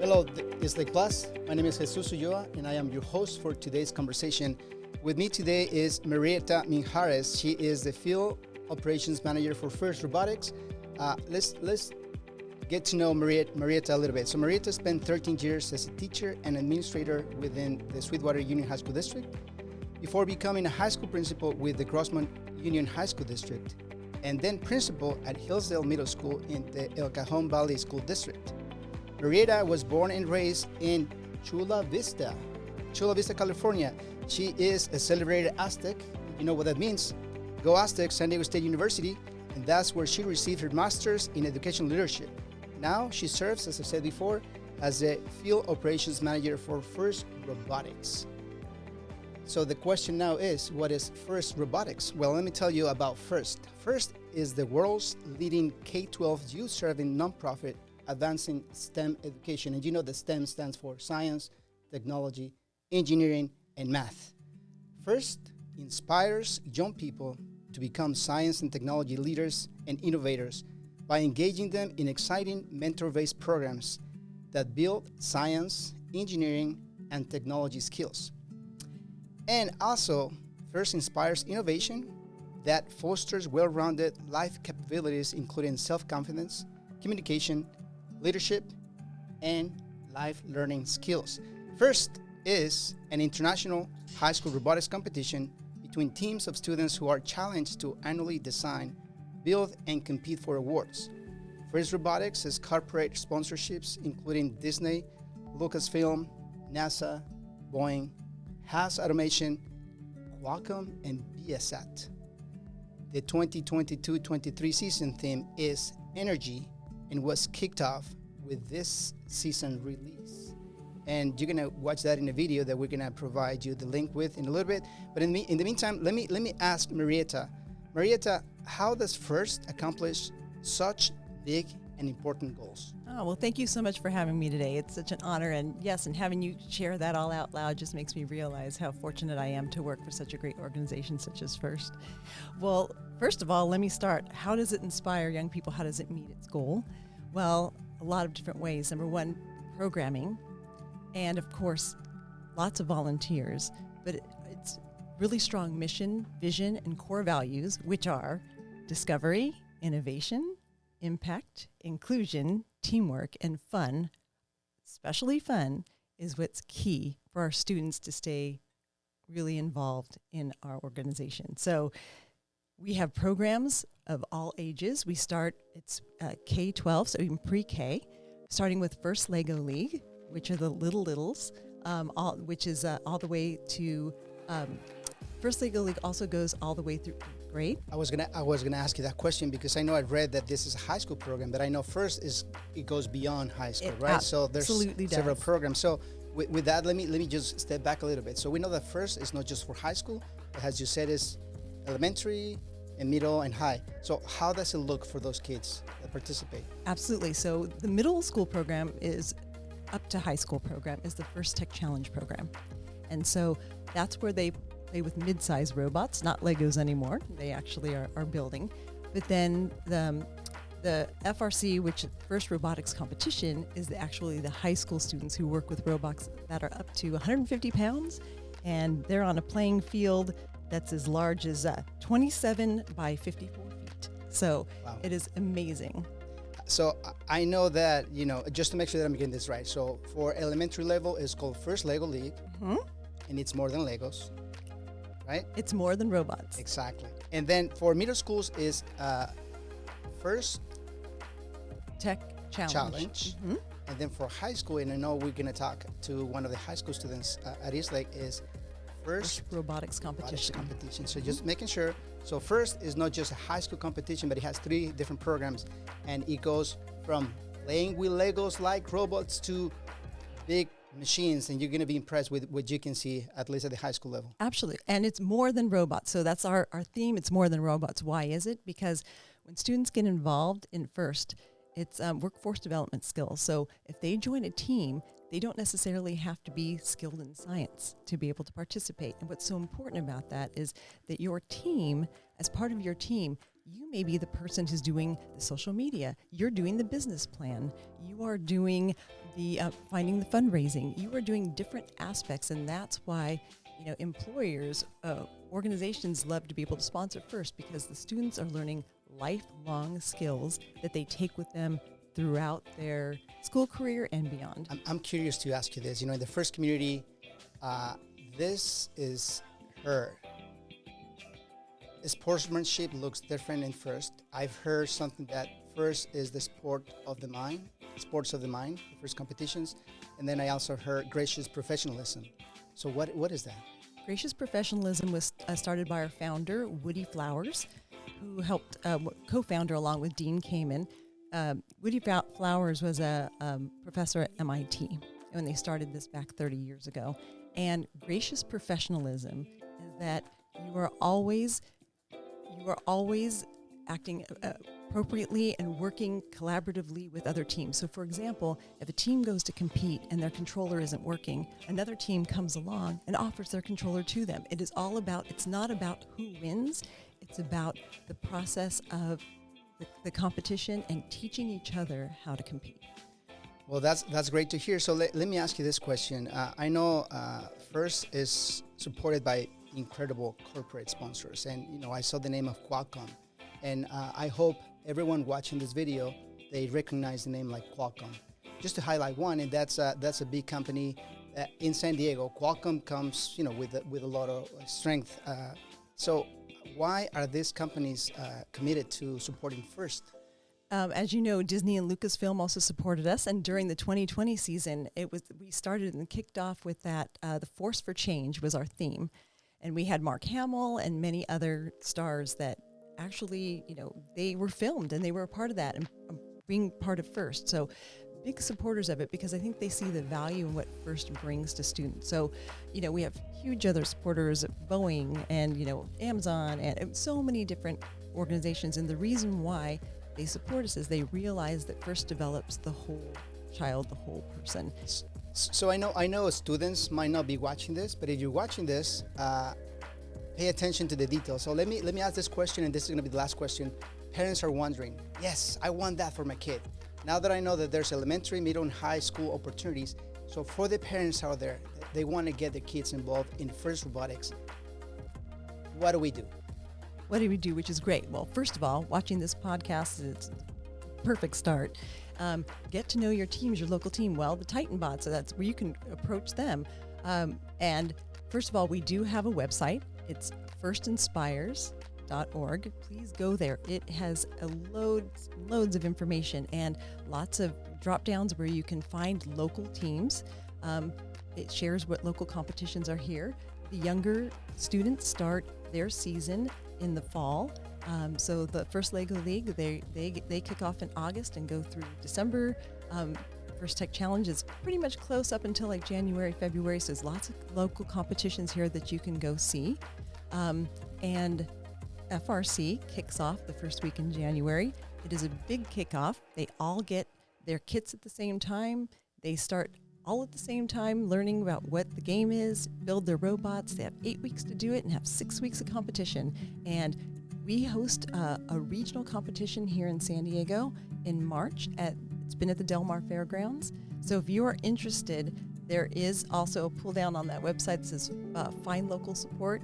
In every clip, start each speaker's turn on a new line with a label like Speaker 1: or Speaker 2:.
Speaker 1: Hello, this is Lake Plus. My name is Jesus Ulloa, and I am your host for today's conversation. With me today is Marieta Minjares. She is the Field Operations Manager for FIRST Robotics. Let's get to know Marieta a little bit. So Marieta spent 13 years as a teacher and administrator within the Sweetwater Union High School District before becoming a high school principal with the Grossmont Union High School District, and then principal at Hillsdale Middle School in the El Cajon Valley School District. Marieta was born and raised in Chula Vista, California. She is a celebrated Aztec. You know what that means. Go Aztecs, San Diego State University, and that's where she received her master's in education leadership. Now she serves, as I said before, as a field operations manager for FIRST Robotics. So the question now is, what is FIRST Robotics? Well, let me tell you about FIRST. FIRST is the world's leading K-12 youth-serving nonprofit advancing STEM education. And you know the STEM stands for science, technology, engineering, and math. FIRST inspires young people to become science and technology leaders and innovators by engaging them in exciting mentor-based programs that build science, engineering, and technology skills. And also, FIRST inspires innovation that fosters well-rounded life capabilities, including self-confidence, communication, leadership, and life learning skills. FIRST is an international high school robotics competition between teams of students who are challenged to annually design, build, and compete for awards. FIRST Robotics has corporate sponsorships including Disney, Lucasfilm, NASA, Boeing, Haas Automation, Qualcomm, and Viasat. The 2022-23 season theme is Energy and was kicked off with this season release. And you're gonna watch that in a video that we're gonna provide you the link with in a little bit. But in the meantime, let me ask Marieta. Marieta, how does FIRST accomplish such big and important goals?
Speaker 2: Oh, well, thank you so much for having me today. It's such an honor. And yes, and having you share that all out loud just makes me realize how fortunate I am to work for such a great organization such as FIRST. Well, first of all, let me start. How does it inspire young people? How does it meet its goal? Well, a lot of different ways. Number one, programming. And of course, lots of volunteers. But it's really strong mission, vision, and core values, which are discovery, innovation, impact, inclusion, teamwork, and fun. Especially fun is what's key for our students to stay really involved in our organization. So we have programs of all ages. We start, it's K-12, so even pre-K, starting with FIRST Lego League, which are the littles, which is all the way to, FIRST Lego League also goes all the way through grade.
Speaker 1: I was gonna ask you that question because I know I've read that this is a high school program, but I know FIRST it goes beyond high school, right? So there's several programs. So with that, let me just step back a little bit. So we know that FIRST is not just for high school, but as you said, is elementary and middle and high. So how does it look for those kids that participate?
Speaker 2: Absolutely. So the middle school program is up to high school program is the FIRST Tech Challenge program. And so that's where they play with mid-size robots, not Legos anymore. They actually are building. But then the FRC, which is FIRST Robotics Competition, is actually the high school students who work with robots that are up to 150 pounds, and they're on a playing field that's as large as 27 by 54 feet. So wow. It is amazing.
Speaker 1: So I know that, just to make sure that I'm getting this right. So for elementary level, it's called FIRST Lego League, and it's more than Legos, right?
Speaker 2: It's more than robots.
Speaker 1: Exactly. And then for middle schools is FIRST
Speaker 2: Tech Challenge.
Speaker 1: And then for high school, and I know we're going to talk to one of the high school students at Eastlake, is FIRST
Speaker 2: Robotics Competition.
Speaker 1: So just making sure. So FIRST is not just a high school competition, but it has 3 different programs, and it goes from playing with Legos like robots to big machines, and you're going to be impressed with what you can see, at least at the high school level.
Speaker 2: Absolutely. And it's more than robots. So that's our theme. It's more than robots. Why is it? Because when students get involved in FIRST, it's workforce development skills. So if they join a team, they don't necessarily have to be skilled in science to be able to participate. And what's so important about that is that your team, as part of your team, you may be the person who's doing the social media. You're doing the business plan. You are doing the finding the fundraising. You are doing different aspects, and that's why employers, organizations love to be able to sponsor FIRST, because the students are learning lifelong skills that they take with them throughout their school career and beyond.
Speaker 1: I'm curious to ask you this. In the FIRST community, this is her. Sportsmanship looks different in FIRST. I've heard something that FIRST is the sports of the mind, the FIRST competitions. And then I also heard gracious professionalism. So what is that?
Speaker 2: Gracious professionalism was started by our founder, Woody Flowers, who helped co-founder along with Dean Kamen. Woody Flowers was a professor at MIT when they started this back 30 years ago. And gracious professionalism is that you are always acting appropriately and working collaboratively with other teams. So for example, if a team goes to compete and their controller isn't working, another team comes along and offers their controller to them. It's not about who wins, it's about the process of the competition and teaching each other how to compete.
Speaker 1: Well, that's great to hear. So let me ask you this question. I know FIRST is supported by incredible corporate sponsors, and I saw the name of Qualcomm, and I hope everyone watching this video, they recognize the name like Qualcomm. Just to highlight one, and that's a big company in San Diego. Qualcomm comes with a lot of strength. So why are these companies committed to supporting FIRST?
Speaker 2: As you know, Disney and Lucasfilm also supported us, and during the 2020 season, we started and kicked off with that. The Force for Change was our theme, and we had Mark Hamill and many other stars that actually, they were filmed and they were a part of that and being part of FIRST. So big supporters of it, because I think they see the value in what FIRST brings to students. So, we have huge other supporters, Boeing and, Amazon and so many different organizations. And the reason why they support us is they realize that FIRST develops the whole child, the whole person.
Speaker 1: So I know students might not be watching this, but if you're watching this, pay attention to the details. So let me ask this question, and this is going to be the last question. Parents are wondering, yes, I want that for my kid. Now that I know that there's elementary, middle, and high school opportunities, so for the parents out there, they want to get their kids involved in FIRST Robotics. What do we do?
Speaker 2: What do we do, which is great? Well, first of all, watching this podcast is a perfect start. Get to know your teams, your local team. Well, the TitanBot, so that's where you can approach them. And first of all, we do have a website. It's firstinspires.org. Please go there. It has loads of information and lots of drop downs where you can find local teams. It shares what local competitions are here. The younger students start their season in the fall. So the first Lego League, they kick off in August and go through December. First Tech Challenge is pretty much close up until like January, February. So there's lots of local competitions here that you can go see. And FRC kicks off the first week in January. It is a big kickoff. They all get their kits at the same time. They start all at the same time learning about what the game is, build their robots. They have 8 weeks to do it and have 6 weeks of competition. And we host a regional competition here in San Diego in March. It's been at the Del Mar Fairgrounds. So if you are interested, there is also a pull down on that website that says find local support.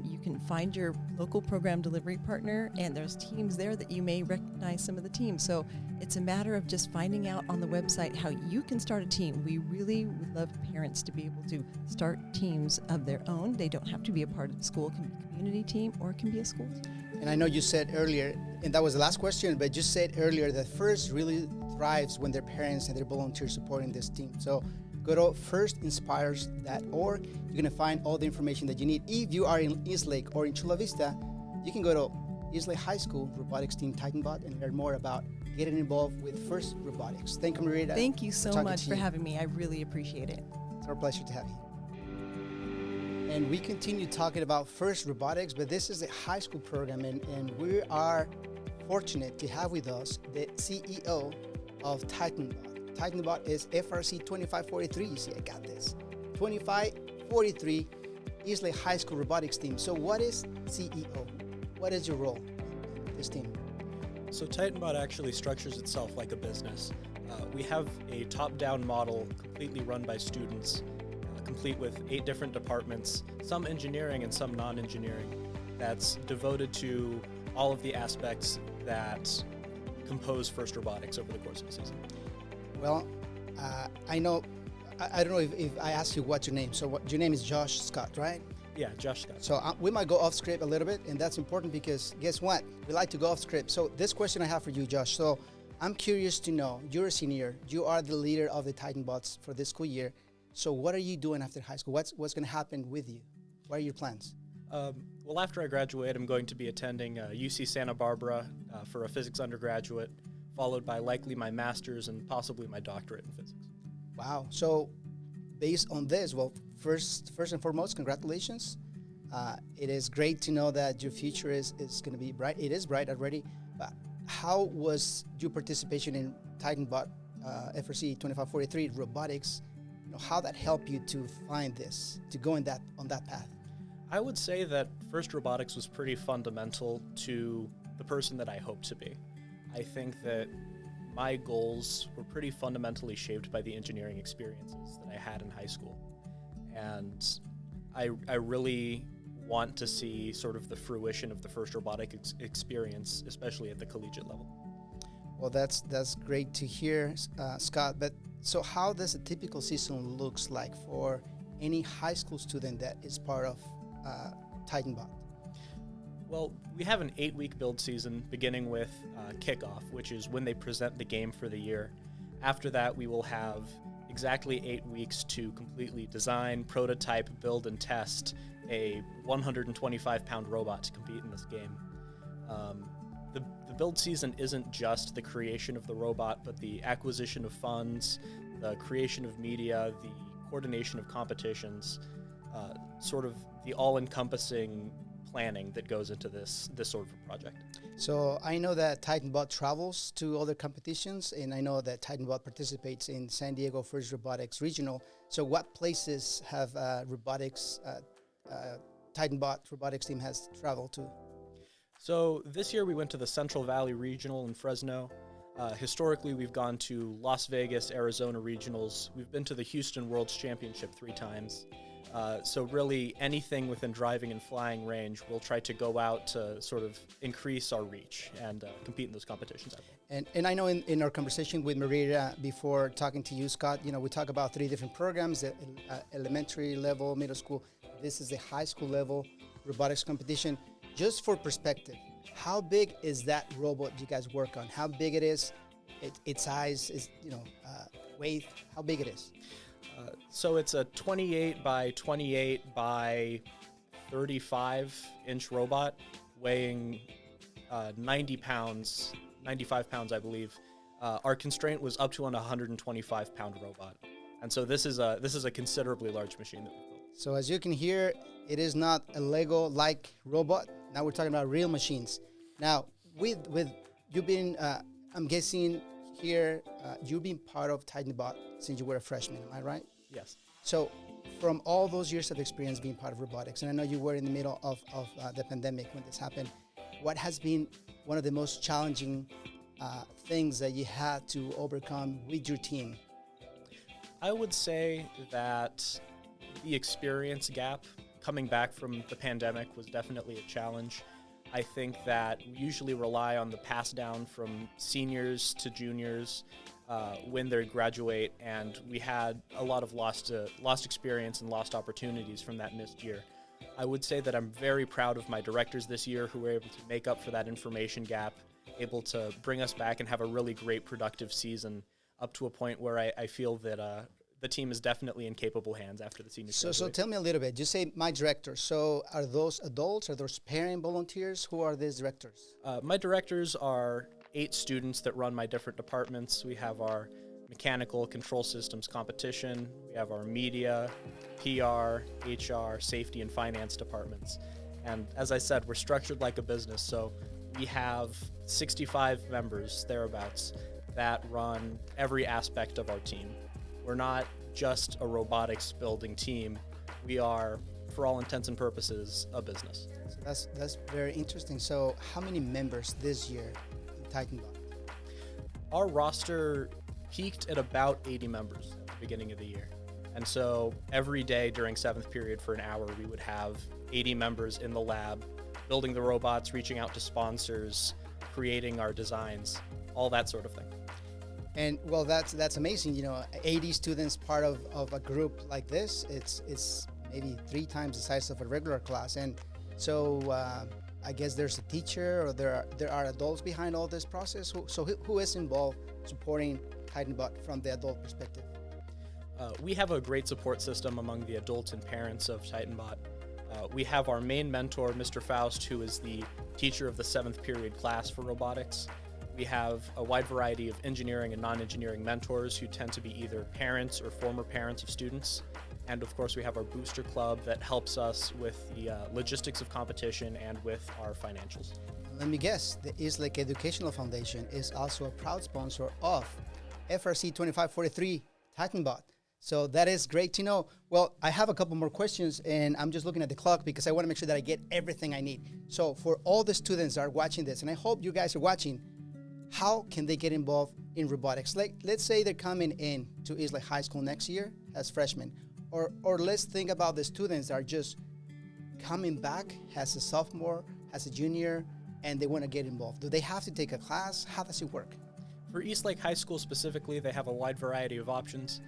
Speaker 2: You can find your local program delivery partner, and there's teams there that you may recognize some of the teams. So it's a matter of just finding out on the website how you can start a team. We really would love parents to be able to start teams of their own. They don't have to be a part of the school. It can be a community team or it can be a school team.
Speaker 1: And I know you said earlier, and that was the last question, but you said earlier that FIRST really thrives when their parents and their volunteers supporting this team. So go to firstinspires.org. You're going to find all the information that you need. If you are in Eastlake or in Chula Vista, you can go to Eastlake High School Robotics Team TitanBot and learn more about getting involved with FIRST Robotics. Thank you, Marita.
Speaker 2: Thank you so much for having me. I really appreciate it.
Speaker 1: It's our pleasure to have you. And we continue talking about FIRST Robotics, but this is a high school program, and we are fortunate to have with us the CEO of TitanBot. TitanBot is FRC 2543. You see, I got this. 2543 Eastlake High School Robotics Team. So what is CEO? What is your role in this team?
Speaker 3: So TitanBot actually structures itself like a business. We have a top-down model completely run by students, complete with 8 different departments, some engineering and some non-engineering, that's devoted to all of the aspects that compose FIRST Robotics over the course of the season.
Speaker 1: Well, I know, I don't know if I asked you what's your name. So your name is Josh Scott, right?
Speaker 3: Yeah, Josh Scott.
Speaker 1: So we might go off script a little bit, and that's important because guess what? We like to go off script. So this question I have for you, Josh. So I'm curious to know, you're a senior, you are the leader of the TitanBots for this school year. So what are you doing after high school? What's going to happen with you? What are your plans?
Speaker 3: Well, after I graduate, I'm going to be attending UC Santa Barbara for a physics undergraduate, followed by likely my master's and possibly my doctorate in physics.
Speaker 1: Wow. So based on this, well, first and foremost, congratulations. It is great to know that your future is going to be bright. It is bright already. But how was your participation in TitanBot FRC 2543 robotics? You know, how that helped you to find this, to go on that path?
Speaker 3: I would say that FIRST Robotics was pretty fundamental to the person that I hope to be. I think that my goals were pretty fundamentally shaped by the engineering experiences that I had in high school. And I really want to see sort of the fruition of the FIRST Robotic experience, especially at the collegiate level.
Speaker 1: Well, that's great to hear, Scott. But so how does a typical season looks like for any high school student that is part of TitanBot?
Speaker 3: Well, we have an 8-week build season beginning with kickoff, which is when they present the game for the year. After that, we will have exactly 8 weeks to completely design, prototype, build, and test a 125-pound robot to compete in this game. The build season isn't just the creation of the robot, but the acquisition of funds, the creation of media, the coordination of competitions, sort of the all-encompassing planning that goes into this sort of a project.
Speaker 1: So I know that TitanBot travels to other competitions, and I know that TitanBot participates in San Diego FIRST Robotics Regional. So what places have TitanBot robotics team has traveled to?
Speaker 3: So this year we went to the Central Valley Regional in Fresno. Historically, we've gone to Las Vegas, Arizona regionals. We've been to the Houston World's Championship 3 times. So really anything within driving and flying range, we'll try to go out to sort of increase our reach and compete in those competitions.
Speaker 1: And I know in our conversation with Maria before talking to you, Scott, you know, we talk about 3 different programs, the elementary level, middle school. This is the high school level robotics competition. Just for perspective, how big is that robot you guys work on? How big it is? Its size is, weight, how big it is?
Speaker 3: So it's a 28 by 28 by 35 inch robot weighing 90 pounds, 95 pounds, I believe. Our constraint was up to an 125 pound robot. And so this is a considerably large machine that we built.
Speaker 1: So as you can hear, it is not a Lego-like robot. Now we're talking about real machines. Now, with you being, I'm guessing here, you've been part of TitanBot since you were a freshman, am I right?
Speaker 3: Yes.
Speaker 1: So from all those years of experience being part of robotics, and I know you were in the middle of the pandemic when this happened, what has been one of the most challenging things that you had to overcome with your team?
Speaker 3: I would say that the experience gap coming back from the pandemic was definitely a challenge. I think that we usually rely on the pass down from seniors to juniors when they graduate, and we had a lot of lost experience and lost opportunities from that missed year. I would say that I'm very proud of my directors this year who were able to make up for that information gap, able to bring us back and have a really great productive season up to a point where I feel that the team is definitely in capable hands after the seniors graduate.
Speaker 1: So tell me a little bit. You say my director. So are those adults? Are those parent volunteers? Who are these directors?
Speaker 3: My directors are 8 students that run my different departments. We have our mechanical control systems competition. We have our media, PR, HR, safety, and finance departments. And as I said, we're structured like a business. So we have 65 members, thereabouts, that run every aspect of our team. We're not just a robotics building team. We are, for all intents and purposes, a business.
Speaker 1: So that's very interesting. So how many members this year in TitanBot?
Speaker 3: Our roster peaked at about 80 members at the beginning of the year. And so every day during 7th period for an hour, we would have 80 members in the lab, building the robots, reaching out to sponsors, creating our designs, all that sort of thing.
Speaker 1: And well, that's amazing. 80 students part of a group like this, it's maybe 3 times the size of a regular class. And so I guess there's a teacher, or there are adults behind all this process. Who is involved supporting TitanBot from the adult perspective?
Speaker 3: We have a great support system among the adults and parents of TitanBot. We have our main mentor, Mr. Faust, who is the teacher of the 7th period class for robotics. We have a wide variety of engineering and non-engineering mentors who tend to be either parents or former parents of students. And of course, we have our booster club that helps us with the logistics of competition and with our financials.
Speaker 1: Let me guess, the Eastlake Educational Foundation is also a proud sponsor of FRC 2543 TitanBot. So that is great to know. Well, I have a couple more questions, and I'm just looking at the clock because I want to make sure that I get everything I need. So for all the students that are watching this, and I hope you guys are watching, how can they get involved in robotics? Like, let's say they're coming in to Eastlake High School next year as freshmen, or let's think about the students that are just coming back as a sophomore, as a junior, and they want to get involved. Do they have to take a class? How does it work?
Speaker 3: For Eastlake High School specifically, they have a wide variety of options.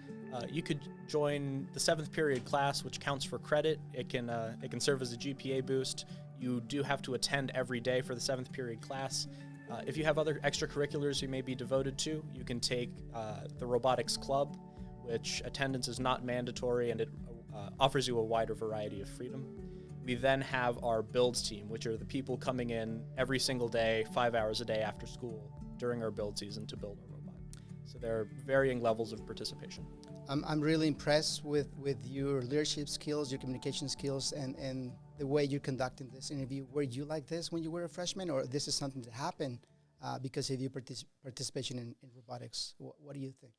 Speaker 3: You could join the 7th period class, which counts for credit. It can serve as a GPA boost. You do have to attend every day for the 7th period class. If you have other extracurriculars you may be devoted to, you can take the robotics club, which attendance is not mandatory, and it offers you a wider variety of freedom. We then have our builds team, which are the people coming in every single day, 5 hours a day after school during our build season to build our robot. So there are varying levels of participation.
Speaker 1: I'm really impressed with your leadership skills, your communication skills, and the way you're conducting this interview. Were you like this when you were a freshman, or this is something that happened because of your participation in robotics? What do you think?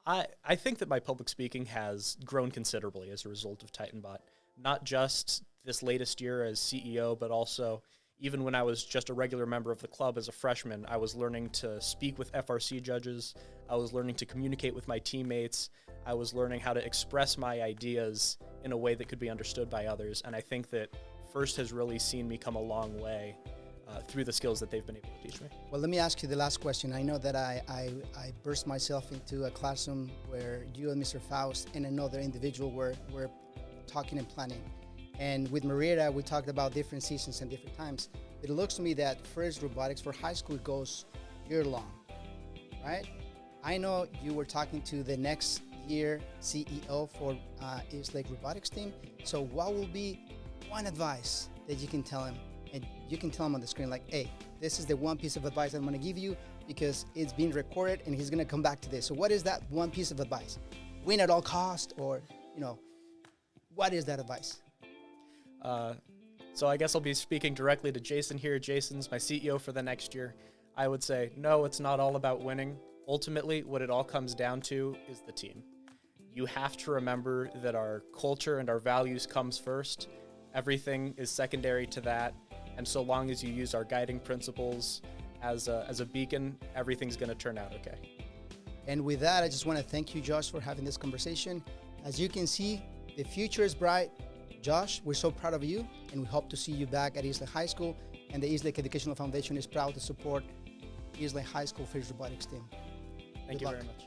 Speaker 3: I think that my public speaking has grown considerably as a result of TitanBot. Not just this latest year as CEO, but also even when I was just a regular member of the club as a freshman, I was learning to speak with FRC judges. I was learning to communicate with my teammates. I was learning how to express my ideas in a way that could be understood by others. And I think that FIRST has really seen me come a long way through the skills that they've been able to teach me.
Speaker 1: Well, let me ask you the last question. I know that I burst myself into a classroom where you and Mr. Faust and another individual were talking and planning. And with Marietta, we talked about different seasons and different times. It looks to me that FIRST robotics for high school goes year-long, right? I know you were talking to the next year CEO for Eastlake Robotics team. So what will be one advice that you can tell him? And you can tell him on the screen, like, hey, this is the one piece of advice I'm going to give you because it's being recorded and he's going to come back to this. So what is that one piece of advice? Win at all cost, or, what is that advice?
Speaker 3: So I guess I'll be speaking directly to Jason here. Jason's my CEO for the next year. I would say, no, it's not all about winning. Ultimately, what it all comes down to is the team. You have to remember that our culture and our values comes first. Everything is secondary to that. And so long as you use our guiding principles as a beacon, everything's going to turn out okay.
Speaker 1: And with that, I just want to thank you, Josh, for having this conversation. As you can see, the future is bright. Josh, we're so proud of you, and we hope to see you back at Eastlake High School. And the Eastlake Educational Foundation is proud to support Eastlake High School FIRST Robotics team.
Speaker 3: Thank you very much.